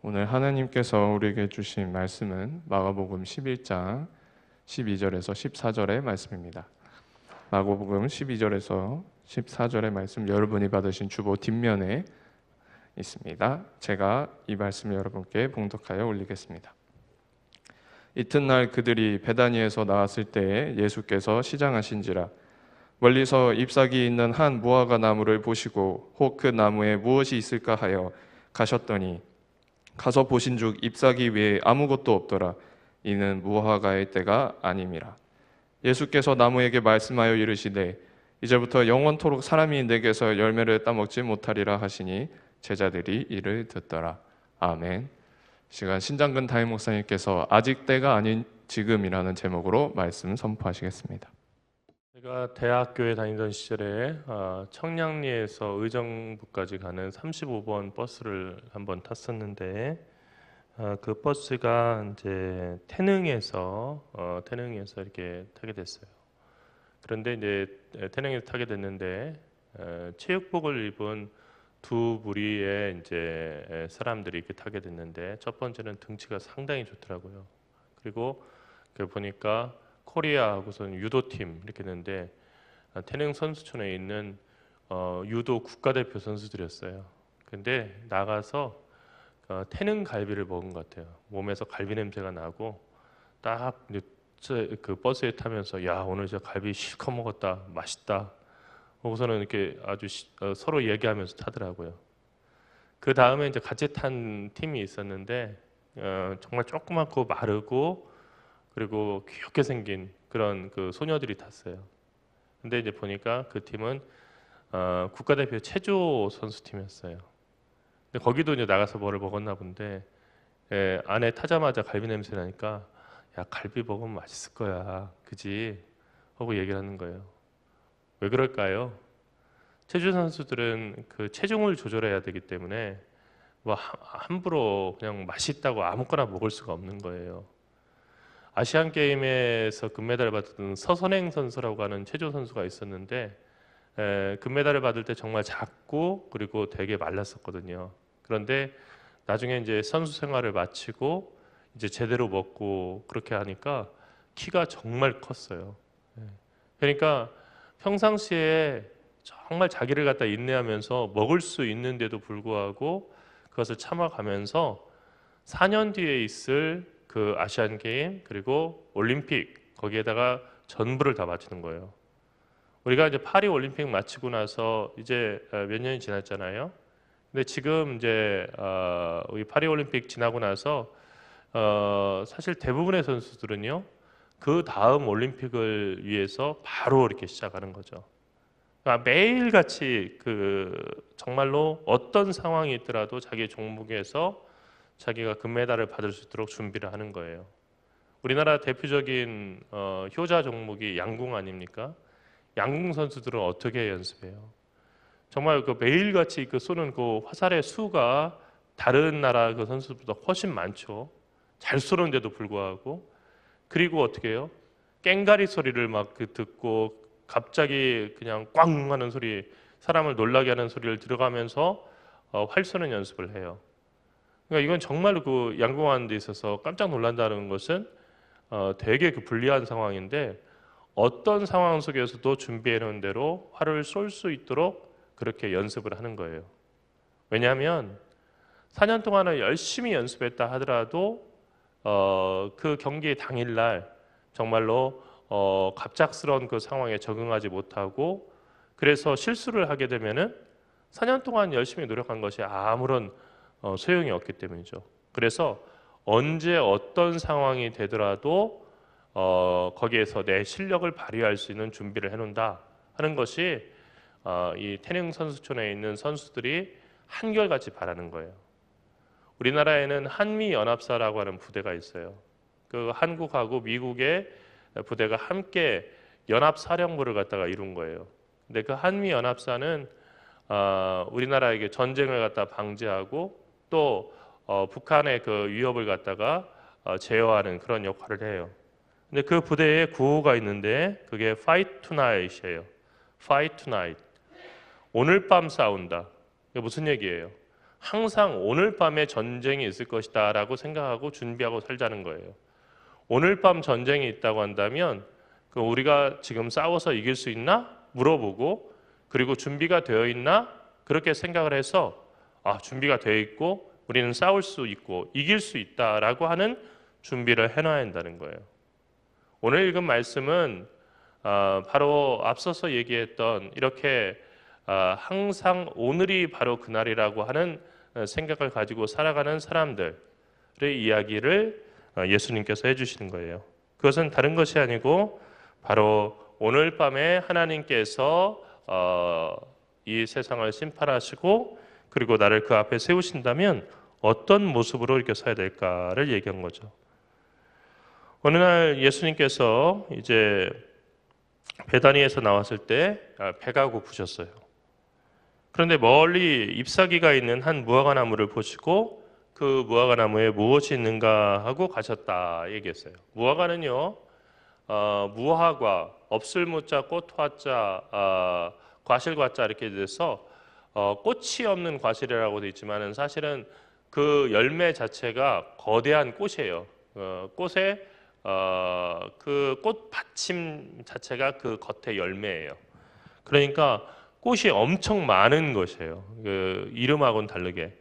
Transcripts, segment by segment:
오늘 하나님께서 우리에게 주신 말씀은 마가복음 11장 12절에서 14절의 말씀입니다. 마가복음 12절에서 14절의 말씀, 여러분이 받으신 주보 뒷면에 있습니다. 제가 이 말씀 여러분께 봉독하여 올리겠습니다. 이튿날 그들이 베다니에서 나왔을 때에 예수께서 시장하신지라 멀리서 잎사귀 있는 한 무화과 나무를 보시고 혹 그 나무에 무엇이 있을까 하여 가셨더니 가서 보신즉 잎사귀 외에 아무것도 없더라. 이는 무화과의 때가 아님이라. 예수께서 나무에게 말씀하여 이르시되 이제부터 영원토록 사람이 내게서 열매를 따먹지 못하리라 하시니 제자들이 이를 듣더라. 아멘. 시간 신장근 담임 목사님께서 아직 때가 아닌 지금이라는 제목으로 말씀 선포하시겠습니다. 제가 대학교에 다니던 시절에 청량리에서 의정부까지 가는 35번 버스를 한번 탔었는데 그 버스가 이제 태능에서 이렇게 타게 됐어요. 그런데 이제 태능에서 타게 됐는데 체육복을 입은 두 무리의 이제 사람들이 이렇게 타게 됐는데 첫 번째는 등치가 상당히 좋더라고요. 그리고 보니까 코리아 하고서는 유도팀 이렇게 했는데 태릉 선수촌에 있는 유도 국가대표 선수들이었어요. 근데 나가서 태릉 갈비를 먹은 것 같아요. 몸에서 갈비 냄새가 나고 딱 그 버스에 타면서 야 오늘 저 갈비 실컷 먹었다 맛있다 하고서는 이렇게 아주 서로 얘기하면서 타더라고요. 그 다음에 이제 같이 탄 팀이 있었는데 정말 조그맣고 마르고 그리고 귀엽게 생긴 그런 그 소녀들이 탔어요. 근데 이제 보니까 그 팀은 국가대표 체조 선수팀이었어요. 근데 거기도 이제 나가서 뭐를 먹었나 본데 안에 타자마자 갈비 냄새 나니까 야 갈비 먹으면 맛있을 거야, 그지? 하고 얘기를 하는 거예요. 왜 그럴까요? 체조 선수들은 그 체중을 조절해야 되기 때문에 뭐 함부로 그냥 맛있다고 아무거나 먹을 수가 없는 거예요. 아시안 게임에서 금메달을 받았던 서선행 선수라고 하는 체조 선수가 있었는데 금메달을 받을 때 정말 작고 그리고 되게 말랐었거든요. 그런데 나중에 이제 선수 생활을 마치고 이제 제대로 먹고 그렇게 하니까 키가 정말 컸어요. 그러니까 평상시에 정말 자기를 갖다 인내하면서 먹을 수 있는데도 불구하고 그것을 참아가면서 4년 뒤에 있을 그 아시안 게임 그리고 올림픽 거기에다가 전부를 다 바치는 거예요. 우리가 이제 파리 올림픽 마치고 나서 이제 몇 년이 지났잖아요. 근데 지금 이제 우리 파리 올림픽 지나고 나서 사실 대부분의 선수들은요 그 다음 올림픽을 위해서 바로 이렇게 시작하는 거죠. 그러니까 매일같이 그 정말로 어떤 상황이 있더라도 자기 종목에서 자기가 금메달을 받을 수 있도록 준비를 하는 거예요. 우리나라 대표적인 효자 종목이 양궁 아닙니까? 양궁 선수들은 어떻게 연습해요? 정말 그 매일같이 그 쏘는 그 화살의 수가 다른 나라 그 선수들보다 훨씬 많죠. 잘 쏘는데도 불구하고. 그리고 어떻게 해요? 깽가리 소리를 막 듣고 갑자기 그냥 꽝 하는 소리, 사람을 놀라게 하는 소리를 들어가면서 활 쏘는 연습을 해요. 그러니까 이건 정말 그 양궁하는 데 있어서 깜짝 놀란다는 것은 되게 그 불리한 상황인데 어떤 상황 속에서도 준비해 놓은 대로 활을 쏠 수 있도록 그렇게 연습을 하는 거예요. 왜냐하면 4년 동안을 열심히 연습했다 하더라도 그 경기 당일날 정말로 갑작스러운 그 상황에 적응하지 못하고 그래서 실수를 하게 되면은 4년 동안 열심히 노력한 것이 아무런 소용이 없기 때문이죠. 그래서 언제 어떤 상황이 되더라도 거기에서 내 실력을 발휘할 수 있는 준비를 해놓는다 하는 것이 이 태릉 선수촌에 있는 선수들이 한결같이 바라는 거예요. 우리나라에는 한미연합사라고 하는 부대가 있어요. 그 한국하고 미국의 부대가 함께 연합사령부를 갖다가 이룬 거예요. 근데 그 한미연합사는 우리나라에게 전쟁을 갖다 방지하고 또 북한의 그 위협을 갖다가 제어하는 그런 역할을 해요. 근데 그 부대에 구호가 있는데 그게 Fight Tonight이에요. Fight Tonight. 오늘 밤 싸운다. 이게 무슨 얘기예요? 항상 오늘 밤에 전쟁이 있을 것이다 라고 생각하고 준비하고 살자는 거예요. 오늘 밤 전쟁이 있다고 한다면 우리가 지금 싸워서 이길 수 있나? 물어보고, 그리고 준비가 되어 있나? 그렇게 생각을 해서 준비가 되어 있고 우리는 싸울 수 있고 이길 수 있다라고 하는 준비를 해놔야 한다는 거예요. 오늘 읽은 말씀은 바로 앞서서 얘기했던 이렇게 항상 오늘이 바로 그날이라고 하는 생각을 가지고 살아가는 사람들의 이야기를 예수님께서 해주시는 거예요. 그것은 다른 것이 아니고 바로 오늘 밤에 하나님께서 이 세상을 심판하시고 그리고 나를 그 앞에 세우신다면 어떤 모습으로 이렇게 서야 될까를 얘기한 거죠. 어느 날 예수님께서 이제 베다니에서 나왔을 때 배가 고프셨어요. 그런데 멀리 잎사귀가 있는 한 무화과 나무를 보시고 그 무화과 나무에 무엇이 있는가 하고 가셨다 얘기했어요. 무화과는요, 무화과, 없을무자, 꽃화자, 과실과자 이렇게 돼서 꽃이 없는 과실이라고 되어 있지만은 사실은 그 열매 자체가 거대한 꽃이에요. 꽃에 그 꽃 받침 자체가 그 겉에 열매예요. 그러니까 꽃이 엄청 많은 것이에요. 그 이름하고는 다르게.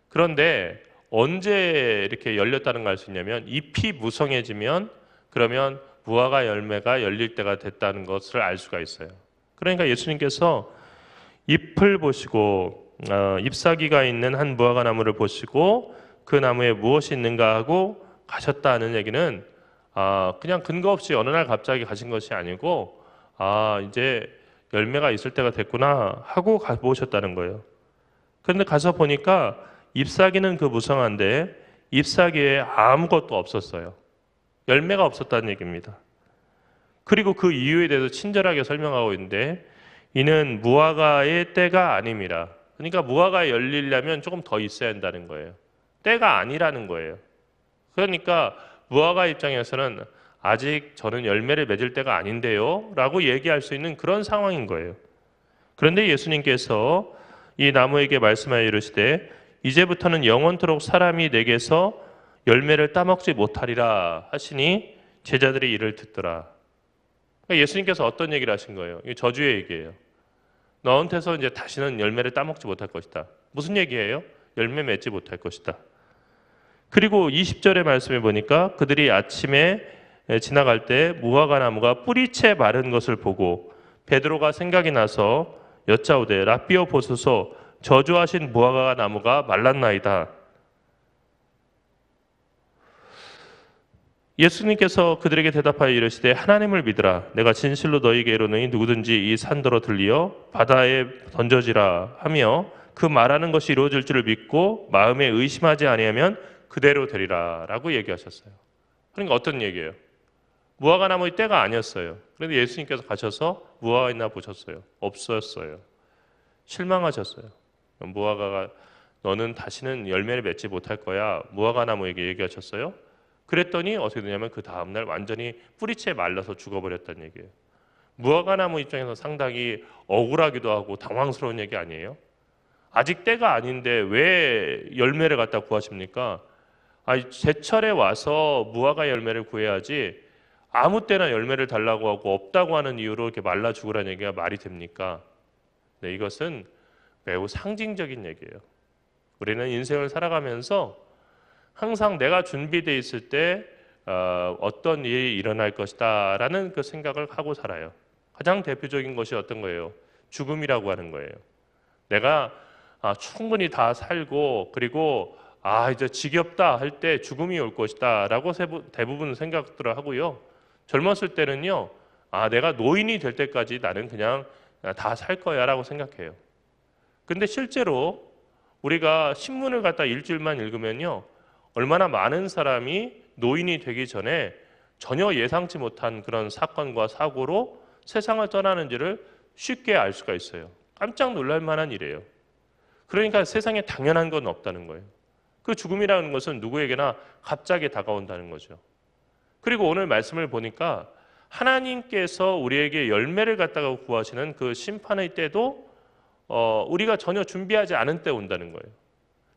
그런데 언제 이렇게 열렸다는 걸 알 수 있냐면 잎이 무성해지면 그러면 무화과 열매가 열릴 때가 됐다는 것을 알 수가 있어요. 그러니까 예수님께서 잎을 보시고 잎사귀가 있는 한 무화과 나무를 보시고 그 나무에 무엇이 있는가 하고 가셨다는 얘기는 그냥 근거 없이 어느 날 갑자기 가신 것이 아니고 이제 열매가 있을 때가 됐구나 하고 가보셨다는 거예요. 그런데 가서 보니까 잎사귀는 그 무성한데 잎사귀에 아무것도 없었어요. 열매가 없었다는 얘기입니다. 그리고 그 이유에 대해서 친절하게 설명하고 있는데 이는 무화과의 때가 아닙니다. 그러니까 무화과가 열리려면 조금 더 있어야 한다는 거예요. 때가 아니라는 거예요. 그러니까 무화과 입장에서는 아직 저는 열매를 맺을 때가 아닌데요 라고 얘기할 수 있는 그런 상황인 거예요. 그런데 예수님께서 이 나무에게 말씀하여 이르시되 이제부터는 영원토록 사람이 내게서 열매를 따먹지 못하리라 하시니 제자들이 이를 듣더라. 그러니까 예수님께서 어떤 얘기를 하신 거예요? 이게 저주의 얘기예요. 너한테서 이제 다시는 열매를 따먹지 못할 것이다. 무슨 얘기예요? 열매 맺지 못할 것이다. 그리고 20절의 말씀에 보니까 그들이 아침에 지나갈 때 무화과 나무가 뿌리채 마른 것을 보고 베드로가 생각이 나서 여짜오되 라삐어 보소서 저주하신 무화과 나무가 말랐나이다. 예수님께서 그들에게 대답하여 이르시되 하나님을 믿으라. 내가 진실로 너희에게 이르노니 누구든지 이 산더러 들리어 바다에 던져지라 하며 그 말하는 것이 이루어질 줄을 믿고 마음에 의심하지 아니하면 그대로 되리라 라고 얘기하셨어요. 그러니까 어떤 얘기예요? 무화과 나무의 때가 아니었어요. 그런데 예수님께서 가셔서 무화과 있나 보셨어요. 없었어요. 실망하셨어요. 무화과가 너는 다시는 열매를 맺지 못할 거야. 무화과 나무에게 얘기하셨어요. 그랬더니 어떻게 되냐면 그 다음날 완전히 뿌리채 말라서 죽어버렸다는 얘기예요. 무화과 나무 입장에서 상당히 억울하기도 하고 당황스러운 얘기 아니에요? 아직 때가 아닌데 왜 열매를 갖다 구하십니까? 제철에 와서 무화과 열매를 구해야지 아무 때나 열매를 달라고 하고 없다고 하는 이유로 이렇게 말라 죽으라는 얘기가 말이 됩니까? 네, 이것은 매우 상징적인 얘기예요. 우리는 인생을 살아가면서 항상 내가 준비되어 있을 때 어떤 일이 일어날 것이다 라는 그 생각을 하고 살아요. 가장 대표적인 것이 어떤 거예요? 죽음이라고 하는 거예요. 내가 충분히 다 살고 그리고 이제 지겹다 할 때 죽음이 올 것이다 라고 대부분 생각들을 하고요. 젊었을 때는요, 내가 노인이 될 때까지 나는 그냥 다 살 거야 라고 생각해요. 근데 실제로 우리가 신문을 갖다 일주일만 읽으면요, 얼마나 많은 사람이 노인이 되기 전에 전혀 예상치 못한 그런 사건과 사고로 세상을 떠나는지를 쉽게 알 수가 있어요. 깜짝 놀랄 만한 일이에요. 그러니까 세상에 당연한 건 없다는 거예요. 그 죽음이라는 것은 누구에게나 갑자기 다가온다는 거죠. 그리고 오늘 말씀을 보니까 하나님께서 우리에게 열매를 갖다가 구하시는 그 심판의 때도 우리가 전혀 준비하지 않은 때 온다는 거예요.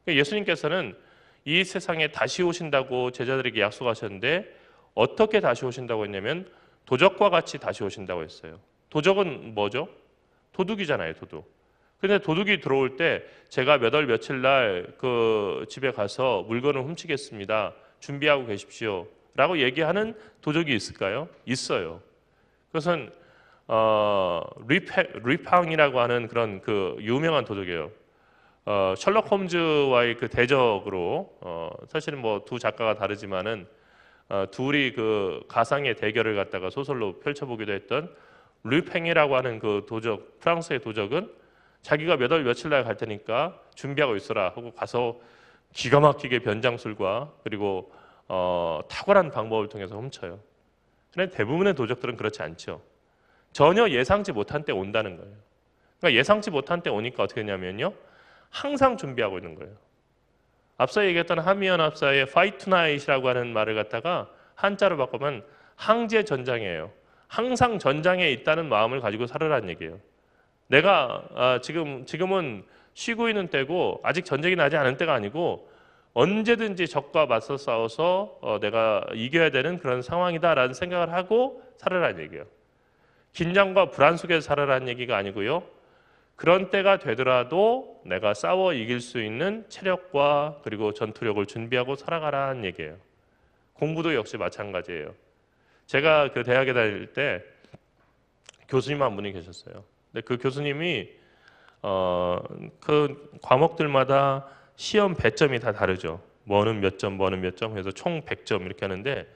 그러니까 예수님께서는 이 세상에 다시 오신다고 제자들에게 약속하셨는데 어떻게 다시 오신다고 했냐면 도적과 같이 다시 오신다고 했어요. 도적은 뭐죠? 도둑이잖아요, 도둑. 그런데 도둑이 들어올 때 제가 몇 월 며칠 날 그 집에 가서 물건을 훔치겠습니다. 준비하고 계십시오. 라고 얘기하는 도적이 있을까요? 있어요. 그것은 리팡이라고 하는 그런 그 유명한 도적이에요. 셜록 홈즈와의 그 대적으로 사실은 뭐 두 작가가 다르지만은 둘이 그 가상의 대결을 갖다가 소설로 펼쳐보기도 했던 르팽이라고 하는 그 도적, 프랑스의 도적은 자기가 몇 월 며칠 날 갈 테니까 준비하고 있어라 하고 가서 기가 막히게 변장술과 그리고 탁월한 방법을 통해서 훔쳐요. 그런데 대부분의 도적들은 그렇지 않죠. 전혀 예상치 못한 때 온다는 거예요. 그러니까 예상치 못한 때 오니까 어떻게 되냐면요, 항상 준비하고 있는 거예요. 앞서 얘기했던 한미연합사의 Fight Tonight이라고 하는 말을 갖다가 한자로 바꾸면 항제 전장이에요. 항상 전장에 있다는 마음을 가지고 살으라는 얘기예요. 내가 지금은 쉬고 있는 때고 아직 전쟁이 나지 않은 때가 아니고 언제든지 적과 맞서 싸워서 내가 이겨야 되는 그런 상황이다라는 생각을 하고 살으라는 얘기예요. 긴장과 불안 속에서 살으라는 얘기가 아니고요. 그런 때가 되더라도 내가 싸워 이길 수 있는 체력과 그리고 전투력을 준비하고 살아가라는 얘기예요. 공부도 역시 마찬가지예요. 제가 그 대학에 다닐 때 교수님 한 분이 계셨어요. 근데 그 교수님이 그 과목들마다 시험 배점이 다 다르죠. 뭐는 몇 점, 뭐는 몇 점 해서 총 100점 이렇게 하는데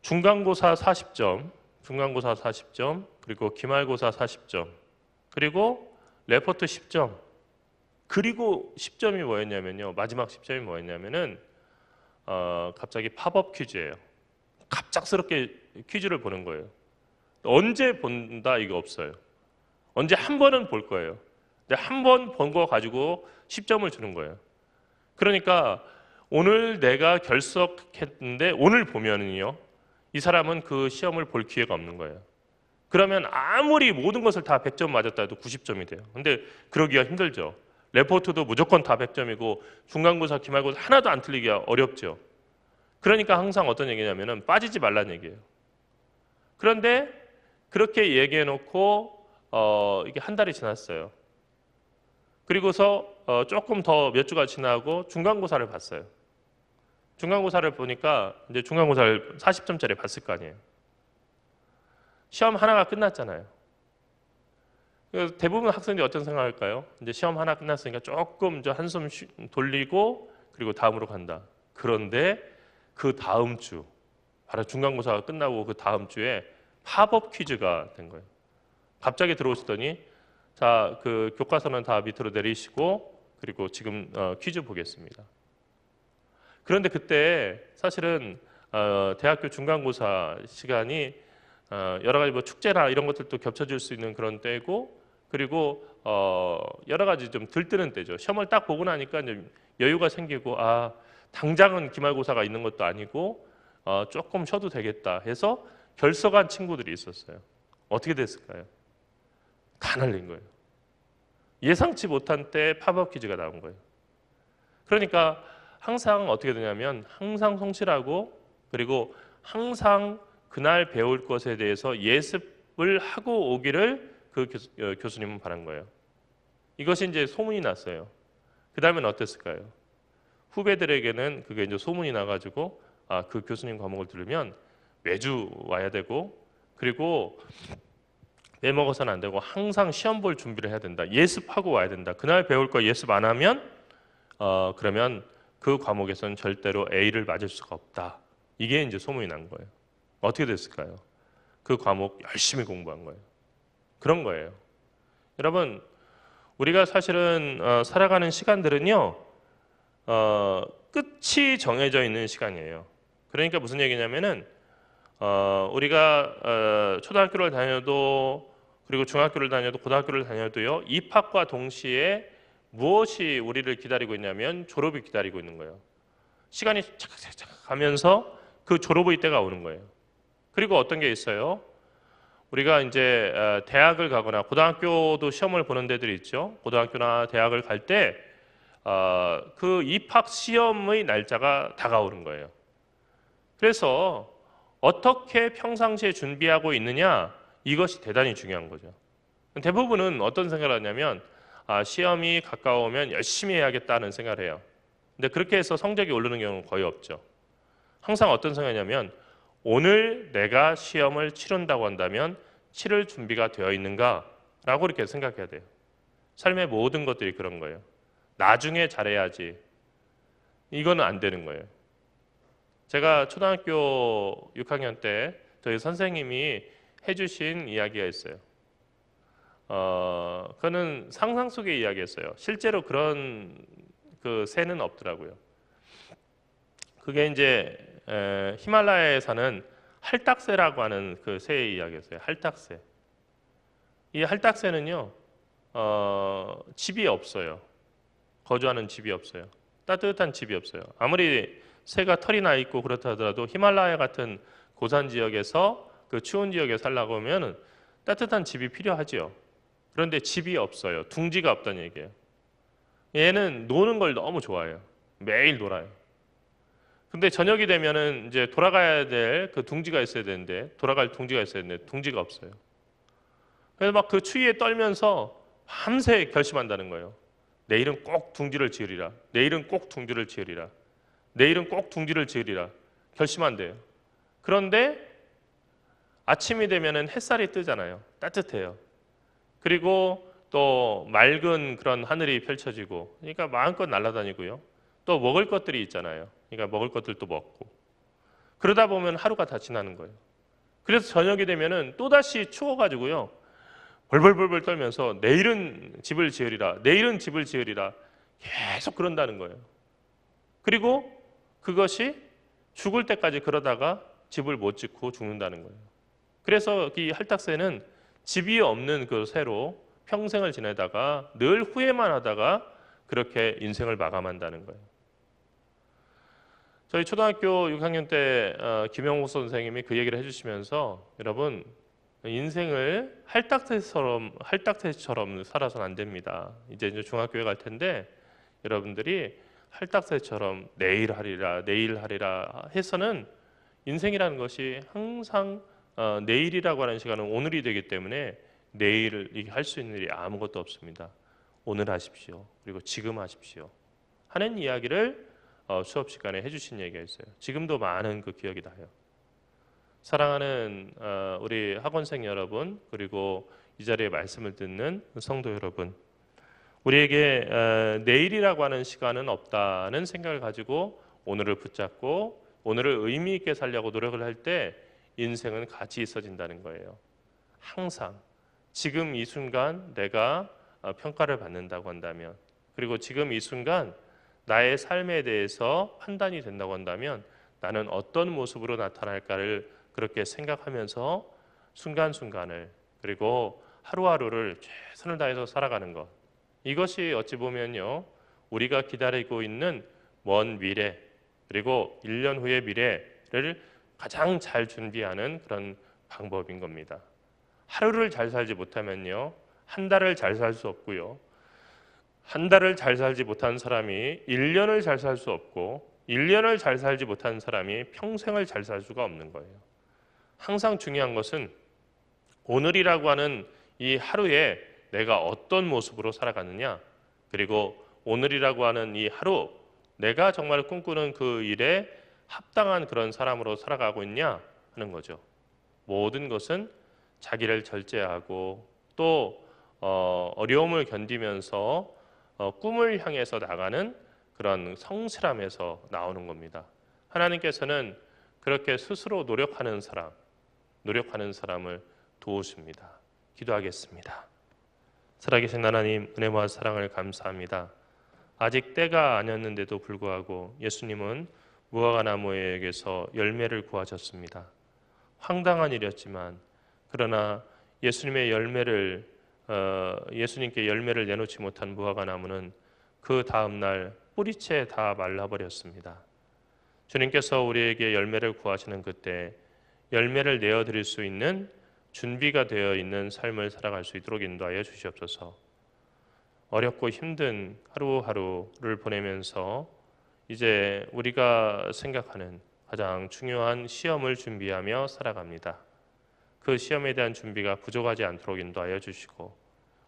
중간고사 40점, 중간고사 40점, 그리고 기말고사 40점, 그리고 레포트 10점. 그리고 10점이 뭐였냐면요. 마지막 10점이 뭐였냐면은 갑자기 팝업 퀴즈예요. 갑작스럽게 퀴즈를 보는 거예요. 언제 본다 이거 없어요. 언제 한 번은 볼 거예요. 근데 한 번 본 거 가지고 10점을 주는 거예요. 그러니까 오늘 내가 결석했는데 오늘 보면은요, 이 사람은 그 시험을 볼 기회가 없는 거예요. 그러면 아무리 모든 것을 다 100점 맞았다 해도 90점이 돼요. 근데 그러기가 힘들죠. 레포트도 무조건 다 100점이고 중간고사, 기말고사 하나도 안 틀리기가 어렵죠. 그러니까 항상 어떤 얘기냐면은 빠지지 말라는 얘기예요. 그런데 그렇게 얘기해 놓고 이게 한 달이 지났어요. 그리고서 조금 더 몇 주가 지나고 중간고사를 봤어요. 중간고사를 보니까 이제 중간고사를 40점짜리 봤을 거 아니에요. 시험 하나가 끝났잖아요. 그래서 대부분 학생들이 어떤 생각할까요? 이제 시험 하나 끝났으니까 조금 저 한숨 돌리고 그리고 다음으로 간다. 그런데 그 다음 주, 바로 중간고사가 끝나고 그 다음 주에 팝업 퀴즈가 된 거예요. 갑자기 들어오시더니 자, 그 교과서는 다 밑으로 내리시고 그리고 지금 퀴즈 보겠습니다. 그런데 그때 사실은 대학교 중간고사 시간이 여러 가지 뭐 축제나 이런 것들도 겹쳐질 수 있는 그런 때고, 그리고 여러 가지 좀 들뜨는 때죠. 시험을 딱 보고 나니까 이제 여유가 생기고 당장은 기말고사가 있는 것도 아니고 조금 쉬어도 되겠다 해서 결석한 친구들이 있었어요. 어떻게 됐을까요? 다 날린 거예요. 예상치 못한 때 팝업 퀴즈가 나온 거예요. 그러니까 항상 어떻게 되냐면 항상 성실하고 그리고 항상 그날 배울 것에 대해서 예습을 하고 오기를 그 교수님은 바란 거예요. 이것이 이제 소문이 났어요. 그 다음엔 어땠을까요? 후배들에게는 그게 이제 소문이 나가지고 그 교수님 과목을 들으면 매주 와야 되고 그리고 빼먹어서는 안 되고 항상 시험 볼 준비를 해야 된다. 예습하고 와야 된다. 그날 배울 거 예습 안 하면 그러면 그 과목에서는 절대로 A를 맞을 수가 없다. 이게 이제 소문이 난 거예요. 어떻게 됐을까요? 그 과목 열심히 공부한 거예요. 그런 거예요. 여러분, 우리가 사실은 살아가는 시간들은요, 끝이 정해져 있는 시간이에요. 그러니까 무슨 얘기냐면은 우리가 초등학교를 다녀도 그리고 중학교를 다녀도 고등학교를 다녀도요, 입학과 동시에 무엇이 우리를 기다리고 있냐면 졸업이 기다리고 있는 거예요. 시간이 착착착 가면서 그 졸업의 때가 오는 거예요. 그리고 어떤 게 있어요? 우리가 이제 대학을 가거나 고등학교도 시험을 보는 데들이 있죠. 고등학교나 대학을 갈 때 그 입학 시험의 날짜가 다가오는 거예요. 그래서 어떻게 평상시에 준비하고 있느냐, 이것이 대단히 중요한 거죠. 대부분은 어떤 생각을 하냐면 시험이 가까우면 열심히 해야겠다는 생각을 해요. 근데 그렇게 해서 성적이 오르는 경우는 거의 없죠. 항상 어떤 생각이냐면 오늘 내가 시험을 치른다고 한다면 치를 준비가 되어 있는가라고 이렇게 생각해야 돼요. 삶의 모든 것들이 그런 거예요. 나중에 잘해야지. 이거는 안 되는 거예요. 제가 초등학교 6학년 때 저희 선생님이 해주신 이야기가 있어요. 그거는 상상 속의 이야기였어요. 실제로 그런 그 새는 없더라고요. 그게 이제 히말라야에 사는 할딱새라고 하는 그 새의 이야기였어요. 할딱새. 이 할딱새는요, 집이 없어요. 거주하는 집이 없어요. 따뜻한 집이 없어요. 아무리 새가 털이 나 있고 그렇다 하더라도 히말라야 같은 고산 지역에서 그 추운 지역에 살려고 하면 따뜻한 집이 필요하지요. 그런데 집이 없어요. 둥지가 없다는 얘기예요. 얘는 노는 걸 너무 좋아해요. 매일 놀아요. 근데 저녁이 되면은 이제 돌아가야 될 그 둥지가 있어야 되는데, 돌아갈 둥지가 있어야 되는데 둥지가 없어요. 그래서 막 그 추위에 떨면서 밤새 결심한다는 거예요. 내일은 꼭 둥지를 지으리라. 내일은 꼭 둥지를 지으리라. 내일은 꼭 둥지를 지으리라. 결심한대요. 그런데 아침이 되면은 햇살이 뜨잖아요. 따뜻해요. 그리고 또 맑은 그런 하늘이 펼쳐지고, 그러니까 마음껏 날아다니고요. 또 먹을 것들이 있잖아요. 그러니까 먹을 것들도 먹고. 그러다 보면 하루가 다 지나는 거예요. 그래서 저녁이 되면은 또다시 추워가지고요. 벌벌벌벌 떨면서 내일은 집을 지으리라. 내일은 집을 지으리라. 계속 그런다는 거예요. 그리고 그것이 죽을 때까지 그러다가 집을 못 짓고 죽는다는 거예요. 그래서 이 할딱새는 집이 없는 그 새로 평생을 지내다가 늘 후회만 하다가 그렇게 인생을 마감한다는 거예요. 저희 초등학교 6학년 때 김영옥 선생님이 그 얘기를 해주시면서 여러분 인생을 할딱새처럼 살아서는 안 됩니다. 이제 중학교에 갈 텐데 여러분들이 할딱새처럼 내일 하리라 해서는 인생이라는 것이 항상 내일이라고 하는 시간은 오늘이 되기 때문에 내일 할 수 있는 일이 아무것도 없습니다. 오늘 하십시오. 그리고 지금 하십시오. 하는 이야기를 수업 시간에 해주신 얘기가 있어요. 지금도 많은 그 기억이 나요. 사랑하는 우리 학원생 여러분, 그리고 이 자리에 말씀을 듣는 성도 여러분, 우리에게 내일이라고 하는 시간은 없다는 생각을 가지고 오늘을 붙잡고 오늘을 의미 있게 살려고 노력을 할 때 인생은 가치 있어진다는 거예요. 항상 지금 이 순간 내가 평가를 받는다고 한다면, 그리고 지금 이 순간 나의 삶에 대해서 판단이 된다고 한다면 나는 어떤 모습으로 나타날까를 그렇게 생각하면서 순간순간을, 그리고 하루하루를 최선을 다해서 살아가는 것, 이것이 어찌 보면요 우리가 기다리고 있는 먼 미래, 그리고 1년 후의 미래를 가장 잘 준비하는 그런 방법인 겁니다. 하루를 잘 살지 못하면요 한 달을 잘 살 수 없고요, 한 달을 잘 살지 못한 사람이 1년을 잘 살 수 없고, 1년을 잘 살지 못한 사람이 평생을 잘 살 수가 없는 거예요. 항상 중요한 것은 오늘이라고 하는 이 하루에 내가 어떤 모습으로 살아가느냐, 그리고 오늘이라고 하는 이 하루 내가 정말 꿈꾸는 그 일에 합당한 그런 사람으로 살아가고 있냐 하는 거죠. 모든 것은 자기를 절제하고 또 어려움을 견디면서 꿈을 향해서 나가는 그런 성실함에서 나오는 겁니다. 하나님께서는 그렇게 스스로 노력하는 사람을 도우십니다. 기도하겠습니다. 살아계신 하나님, 은혜와 사랑을 감사합니다. 아직 때가 아니었는데도 불구하고 예수님은 무화과 나무에게서 열매를 구하셨습니다. 황당한 일이었지만, 그러나 예수님께 열매를 내놓지 못한 무화과 나무는 그 다음 날 뿌리채 다 말라버렸습니다. 주님께서 우리에게 열매를 구하시는 그때 열매를 내어드릴 수 있는 준비가 되어 있는 삶을 살아갈 수 있도록 인도하여 주시옵소서. 어렵고 힘든 하루하루를 보내면서 이제 우리가 생각하는 가장 중요한 시험을 준비하며 살아갑니다. 그 시험에 대한 준비가 부족하지 않도록 인도하여 주시고,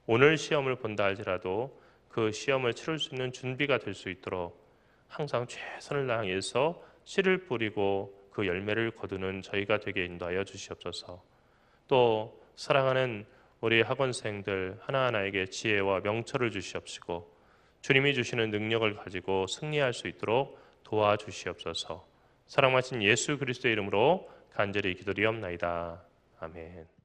오늘 시험을 본다 할지라도 그 시험을 치를 수 있는 준비가 될 수 있도록 항상 최선을 다해서 씨를 뿌리고 그 열매를 거두는 저희가 되게 인도하여 주시옵소서. 또 사랑하는 우리 학원생들 하나하나에게 지혜와 명철을 주시옵시고, 주님이 주시는 능력을 가지고 승리할 수 있도록 도와주시옵소서. 사랑하신 예수 그리스도의 이름으로 간절히 기도드리옵나이다. 아멘.